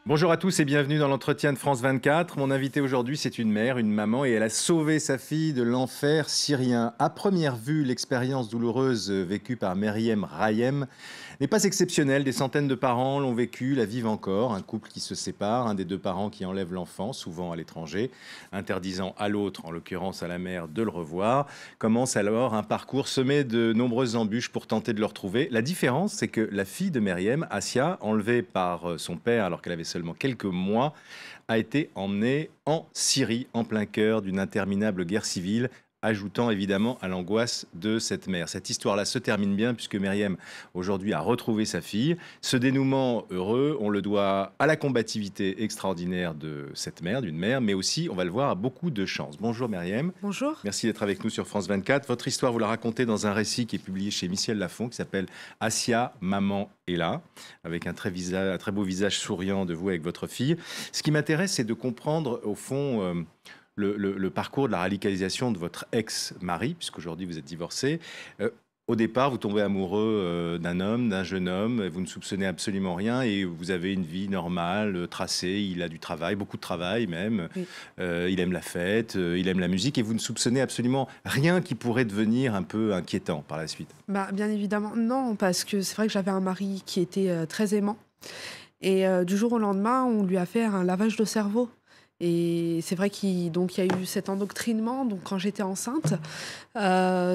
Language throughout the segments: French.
Bonjour à tous et bienvenue dans l'entretien de France 24. Mon invité aujourd'hui, c'est une mère, une maman, et elle a sauvé sa fille de l'enfer syrien. À première vue, l'expérience douloureuse vécue par Meryem Rahiem n'est pas exceptionnelle. Des centaines de parents l'ont vécu, la vivent encore. Un couple qui se sépare, un des deux parents qui enlève l'enfant, souvent à l'étranger, interdisant à l'autre, en l'occurrence à la mère, de le revoir. Commence alors un parcours semé de nombreuses embûches pour tenter de le retrouver. La différence, c'est que la fille de Meryem, Asia, enlevée par son père alors qu'elle avait seulement quelques mois, a été emmenée en Syrie, en plein cœur d'une interminable guerre civile, ajoutant évidemment à l'angoisse de cette mère. Cette histoire-là se termine bien puisque Meryem aujourd'hui a retrouvé sa fille. Ce dénouement heureux, on le doit à la combativité extraordinaire de cette mère, d'une mère, mais aussi, on va le voir, à beaucoup de chance. Bonjour Meryem. Bonjour. Merci d'être avec nous sur France 24. Votre histoire, vous la racontez dans un récit qui est publié chez Michel Lafon, qui s'appelle « Asia, maman est là », avec un très beau visage souriant de vous avec votre fille. Ce qui m'intéresse, c'est de comprendre, au fond, le parcours de la radicalisation de votre ex-mari, puisqu'aujourd'hui vous êtes divorcé. Au départ, vous tombez amoureux d'un homme, d'un jeune homme, vous ne soupçonnez absolument rien et vous avez une vie normale, tracée, il a du travail, beaucoup de travail même, Oui. il aime la fête, il aime la musique et vous ne soupçonnez absolument rien qui pourrait devenir un peu inquiétant par la suite. Bien évidemment, non, parce que c'est vrai que j'avais un mari qui était très aimant. Et du jour au lendemain, on lui a fait un lavage de cerveau. Et c'est vrai qu'il y a eu cet endoctrinement donc, quand j'étais enceinte.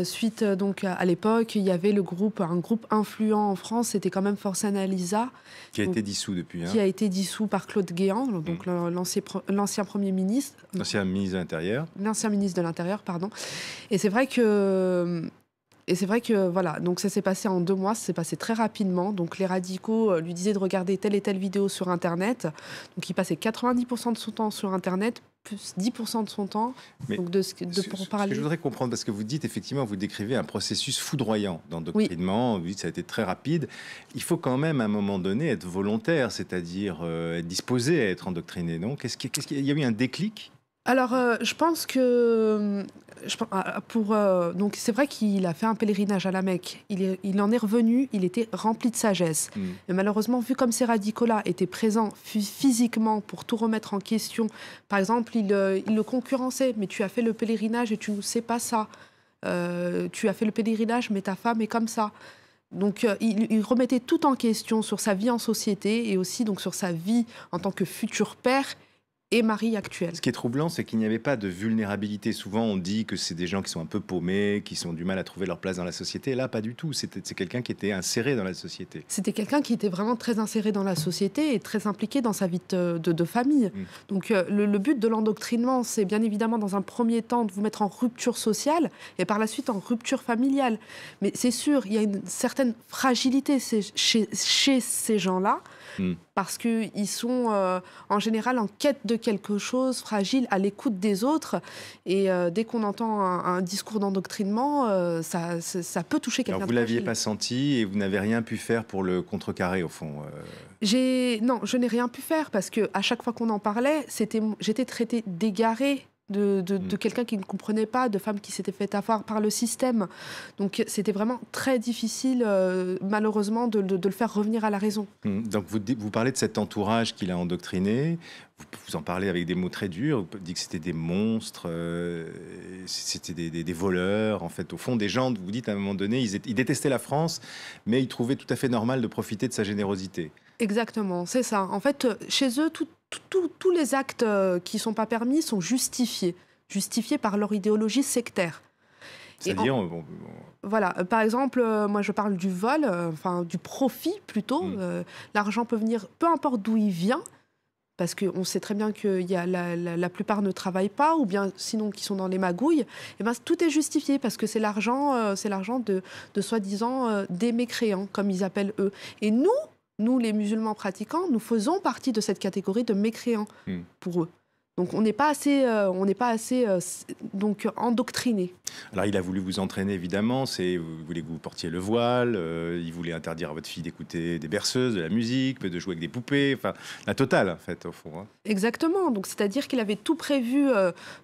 Suite, donc, à l'époque, il y avait un groupe influent en France, c'était quand même Force Analysa. Qui a été dissous depuis. Qui a été dissous par Claude Guéant, donc l'ancien Premier ministre. L'ancien ministre de l'Intérieur. L'ancien ministre de l'Intérieur, pardon. Et c'est vrai que... voilà, donc ça s'est passé en 2 mois, ça s'est passé très rapidement. Donc les radicaux lui disaient de regarder telle et telle vidéo sur Internet. Donc il passait 90% de son temps sur Internet, plus 10% de son temps donc pour parler. Ce que je voudrais comprendre, parce que vous dites effectivement, vous décrivez un processus foudroyant d'endoctrinement, vous dites ça a été très rapide. Il faut quand même à un moment donné être volontaire, c'est-à-dire être disposé à être endoctriné, non ? Il y a eu un déclic ? Alors, je pense que donc c'est vrai qu'il a fait un pèlerinage à la Mecque. Il en est revenu, il était rempli de sagesse. Mais malheureusement, vu comme ces radicaux-là étaient présents physiquement pour tout remettre en question, par exemple, il le concurrençait. Mais tu as fait le pèlerinage et tu ne sais pas ça. Tu as fait le pèlerinage, mais ta femme est comme ça. Donc, il remettait tout en question sur sa vie en société et aussi donc sur sa vie en tant que futur père et mari actuel. Ce qui est troublant, c'est qu'il n'y avait pas de vulnérabilité. Souvent, on dit que c'est des gens qui sont un peu paumés, qui ont du mal à trouver leur place dans la société. Là, pas du tout. C'est quelqu'un qui était inséré dans la société. C'était quelqu'un qui était vraiment très inséré dans la société et très impliqué dans sa vie de famille. Donc, le but de l'endoctrinement, c'est bien évidemment, dans un premier temps, de vous mettre en rupture sociale et par la suite en rupture familiale. Mais c'est sûr, il y a une certaine fragilité chez ces gens-là. Parce qu'ils sont en général en quête de quelque chose, fragile, à l'écoute des autres. Et dès qu'on entend un discours d'endoctrinement, ça peut toucher quelqu'un. Alors vous ne l'aviez pas senti et vous n'avez rien pu faire pour le contrecarrer, au fond Non, je n'ai rien pu faire parce qu'à chaque fois qu'on en parlait, j'étais traitée d'égarée. De quelqu'un qui ne comprenait pas, de femmes qui s'étaient fait avoir par le système. Donc c'était vraiment très difficile, malheureusement, de le faire revenir à la raison. Donc vous parlez de cet entourage qu'il a endoctriné, vous en parlez avec des mots très durs, vous dites que c'était des monstres, c'était des voleurs, en fait, au fond, des gens, vous dites à un moment donné, ils détestaient la France, mais ils trouvaient tout à fait normal de profiter de sa générosité. Exactement, c'est ça. En fait, chez eux, tous les actes qui ne sont pas permis sont justifiés par leur idéologie sectaire. C'est-à-dire Voilà, par exemple, moi je parle du vol, du profit plutôt. L'argent peut venir, peu importe d'où il vient, parce qu'on sait très bien que la plupart ne travaillent pas, ou bien sinon qui sont dans les magouilles. Et tout est justifié, parce que c'est l'argent de soi-disant des mécréants, comme ils appellent eux. Et nous, les musulmans pratiquants, nous faisons partie de cette catégorie de mécréants pour eux. Donc on n'est pas assez, donc endoctrinés. Alors il a voulu vous entraîner évidemment, vous voulez que vous portiez le voile, il voulait interdire à votre fille d'écouter des berceuses, de la musique, de jouer avec des poupées, enfin la totale en fait au fond. Exactement, donc c'est-à-dire qu'il avait tout prévu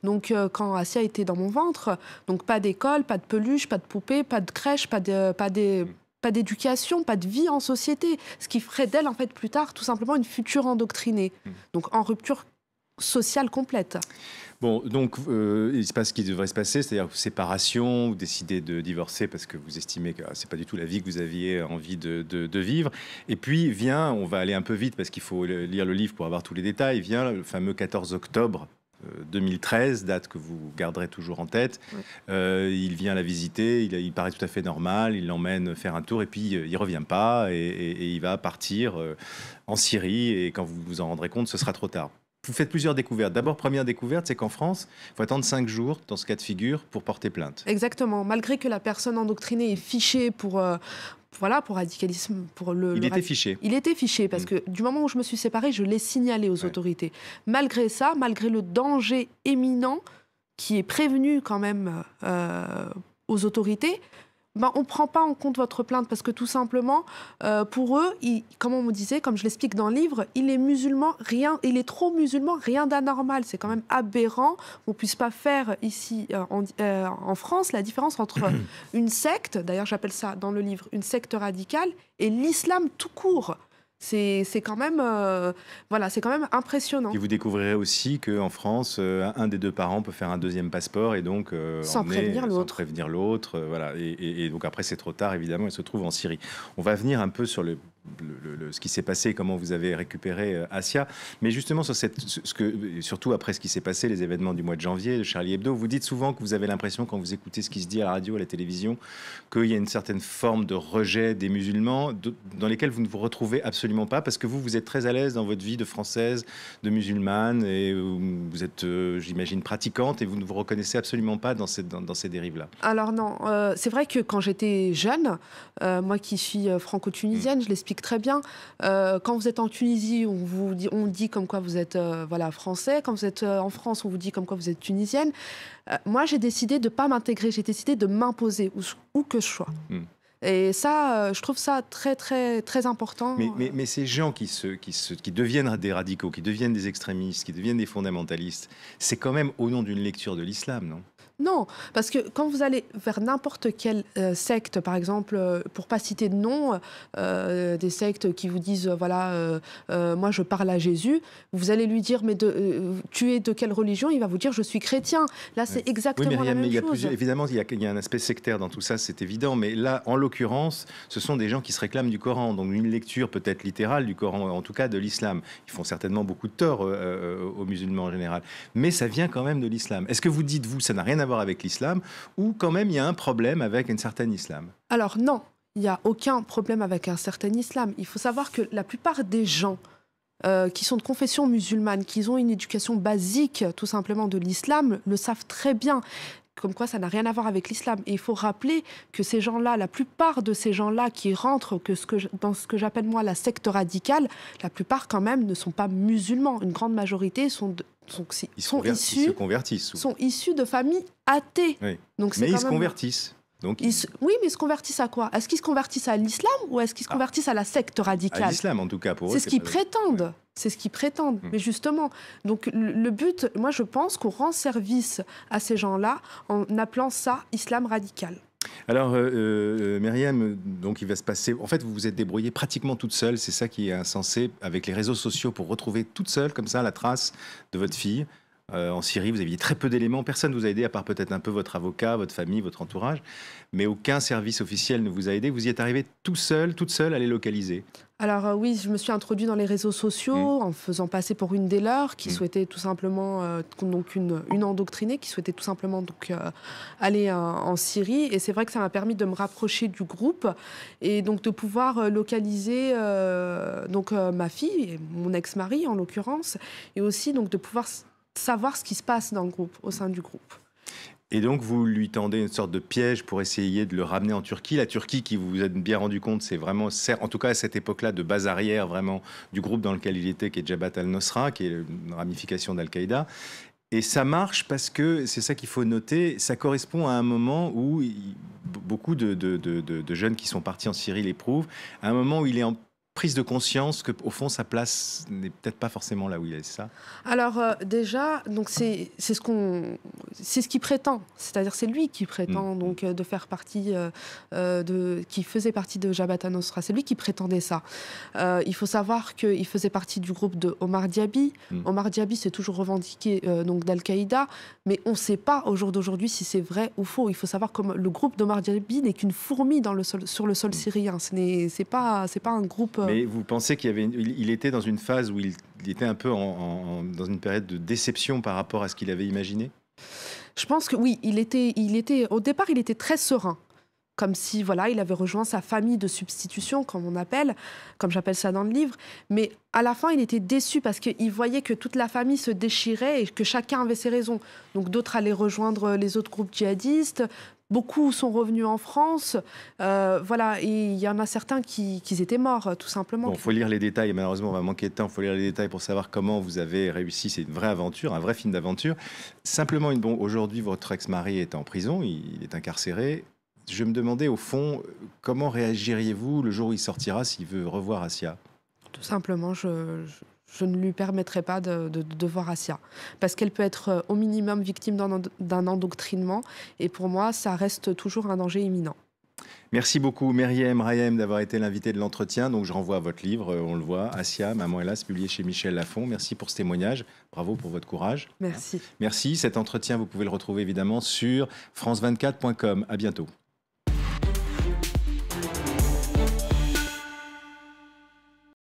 quand Asia était dans mon ventre, donc pas d'école, pas de peluche, pas de poupée, pas de crèche, pas des pas d'éducation, pas de vie en société, ce qui ferait d'elle en fait plus tard tout simplement une future endoctrinée, donc en rupture sociale complète. Bon, donc il se passe ce qui devrait se passer, c'est-à-dire séparation, vous décidez de divorcer parce que vous estimez que c'est pas du tout la vie que vous aviez envie de vivre. Et puis vient, on va aller un peu vite parce qu'il faut lire le livre pour avoir tous les détails, vient le fameux 14 octobre 2013, date que vous garderez toujours en tête. Oui. Il vient la visiter, il paraît tout à fait normal, il l'emmène faire un tour et puis il ne revient pas et il va partir en Syrie et quand vous vous en rendrez compte, ce sera trop tard. Vous faites plusieurs découvertes. D'abord, première découverte, c'est qu'en France, il faut attendre 5 jours dans ce cas de figure pour porter plainte. Exactement. Malgré que la personne endoctrinée est fichée pour radicalisme. Il était fiché. Il était fiché parce que du moment où je me suis séparée, je l'ai signalé aux autorités. Malgré ça, malgré le danger éminent qui est prévenu quand même aux autorités, on ne prend pas en compte votre plainte parce que tout simplement, pour eux, comme on me disait, comme je l'explique dans le livre, il est trop musulman, rien d'anormal. C'est quand même aberrant qu'on ne puisse pas faire ici en France la différence entre une secte, d'ailleurs j'appelle ça dans le livre une secte radicale, et l'islam tout court. C'est quand même impressionnant. Et vous découvrirez aussi qu'en France, un des deux parents peut faire un deuxième passeport et donc sans prévenir l'autre. Voilà. Et donc après, c'est trop tard, évidemment, il se trouve en Syrie. On va venir un peu sur ce qui s'est passé, comment vous avez récupéré Assia. Mais justement, surtout après ce qui s'est passé, les événements du mois de janvier, de Charlie Hebdo, vous dites souvent que vous avez l'impression, quand vous écoutez ce qui se dit à la radio, à la télévision, qu'il y a une certaine forme de rejet des musulmans dans lesquels vous ne vous retrouvez absolument pas, parce que vous êtes très à l'aise dans votre vie de française, de musulmane, et vous êtes, j'imagine, pratiquante, et vous ne vous reconnaissez absolument pas dans ces dérives-là. Alors non, c'est vrai que quand j'étais jeune, moi qui suis franco-tunisienne, je l'explique très bien, quand vous êtes en Tunisie, on dit comme quoi vous êtes français, quand vous êtes en France, on vous dit comme quoi vous êtes tunisienne. Moi, j'ai décidé de ne pas m'intégrer, j'ai décidé de m'imposer où que je sois. Et ça, je trouve ça très, très, très important. Mais ces gens qui deviennent des radicaux, qui deviennent des extrémistes, qui deviennent des fondamentalistes, c'est quand même au nom d'une lecture de l'islam, non ? Non, parce que quand vous allez vers n'importe quelle secte, par exemple, pour pas citer de nom, des sectes qui vous disent, moi je parle à Jésus, vous allez lui dire, mais tu es de quelle religion ? Il va vous dire, je suis chrétien. Là, c'est exactement la même chose. Évidemment, il y a un aspect sectaire dans tout ça, c'est évident, mais là, en l'occurrence, ce sont des gens qui se réclament du Coran, donc une lecture peut-être littérale du Coran, en tout cas de l'islam. Ils font certainement beaucoup de tort aux musulmans en général, mais ça vient quand même de l'islam. Est-ce que vous dites, ça n'a rien à voir avec l'islam, ou quand même il y a un problème avec un certain islam ? Alors non, il n'y a aucun problème avec un certain islam. Il faut savoir que la plupart des gens qui sont de confession musulmane, qui ont une éducation basique tout simplement de l'islam, le savent très bien. Comme quoi ça n'a rien à voir avec l'islam. Et il faut rappeler que ces gens-là, la plupart de ces gens-là qui rentrent dans ce que j'appelle moi la secte radicale, la plupart quand même ne sont pas musulmans. Une grande majorité sont issus de familles athées. Oui. Donc mais ils se convertissent. Oui, mais ils se convertissent à quoi ? Est-ce qu'ils se convertissent à l'islam ou est-ce qu'ils se convertissent à la secte radicale ? À l'islam, en tout cas, pour eux. C'est ce qu'ils prétendent. Ouais. C'est ce qu'ils prétendent. Mais justement, donc le but, moi je pense qu'on rend service à ces gens-là en appelant ça islam radical. Alors, Myriam, donc il va se passer... En fait, vous vous êtes débrouillée pratiquement toute seule, c'est ça qui est insensé, avec les réseaux sociaux pour retrouver toute seule, comme ça, la trace de votre fille. En Syrie, vous aviez très peu d'éléments. Personne ne vous a aidé, à part peut-être un peu votre avocat, votre famille, votre entourage. Mais aucun service officiel ne vous a aidé. Vous y êtes arrivé toute seule à les localiser. Alors oui, je me suis introduite dans les réseaux sociaux en faisant passer pour une des leurs qui souhaitait tout simplement, donc une endoctrinée, qui souhaitait tout simplement donc, aller en Syrie. Et c'est vrai que ça m'a permis de me rapprocher du groupe et donc de pouvoir localiser ma fille, et mon ex-mari en l'occurrence, et aussi donc de pouvoir savoir ce qui se passe dans le groupe, au sein du groupe. Et donc, vous lui tendez une sorte de piège pour essayer de le ramener en Turquie. La Turquie, qui vous êtes bien rendu compte, c'est vraiment, en tout cas à cette époque-là, de base arrière vraiment du groupe dans lequel il était, qui est Jabhat al-Nusra, qui est une ramification d'Al-Qaïda. Et ça marche parce que, c'est ça qu'il faut noter, ça correspond à un moment où beaucoup de jeunes qui sont partis en Syrie l'éprouvent, à un moment où il est prise de conscience qu'au fond, sa place n'est peut-être pas forcément là où il est, c'est ça? Alors déjà, donc c'est ce qu'il prétend, c'est-à-dire c'est lui qui prétend donc de faire partie qui faisait partie de Jabhat al-Nusra, c'est lui qui prétendait ça. Il faut savoir qu'il faisait partie du groupe de Omar Diaby. Omar Diaby s'est toujours revendiqué donc d'Al-Qaïda, mais on ne sait pas au jour d'aujourd'hui si c'est vrai ou faux. Il faut savoir que le groupe d'Omar Diaby n'est qu'une fourmi sur le sol syrien. C'est pas un groupe. Mais vous pensez il était dans une phase où il était un peu dans une période de déception par rapport à ce qu'il avait imaginé? Je pense que oui, au départ, il était très serein. Comme si, voilà, il avait rejoint sa famille de substitution, comme j'appelle ça dans le livre. Mais à la fin, il était déçu parce qu'il voyait que toute la famille se déchirait et que chacun avait ses raisons. Donc d'autres allaient rejoindre les autres groupes djihadistes. Beaucoup sont revenus en France, voilà, et il y en a certains qui étaient morts, tout simplement. Bon, il faut lire les détails, malheureusement on va manquer de temps, il faut lire les détails pour savoir comment vous avez réussi, c'est une vraie aventure, un vrai film d'aventure. Simplement, aujourd'hui votre ex-mari est en prison, il est incarcéré. Je me demandais au fond, comment réagiriez-vous le jour où il sortira s'il veut revoir Assia? Tout simplement, je ne lui permettrai pas de voir Assia. Parce qu'elle peut être au minimum victime d'un endoctrinement. Et pour moi, ça reste toujours un danger imminent. Merci beaucoup Meriem Rahiem d'avoir été l'invitée de l'entretien. Donc je renvoie à votre livre, on le voit, Assia, Maman Hélas, publié chez Michel Lafon. Merci pour ce témoignage. Bravo pour votre courage. Merci. Merci. Cet entretien, vous pouvez le retrouver évidemment sur france24.com. À bientôt.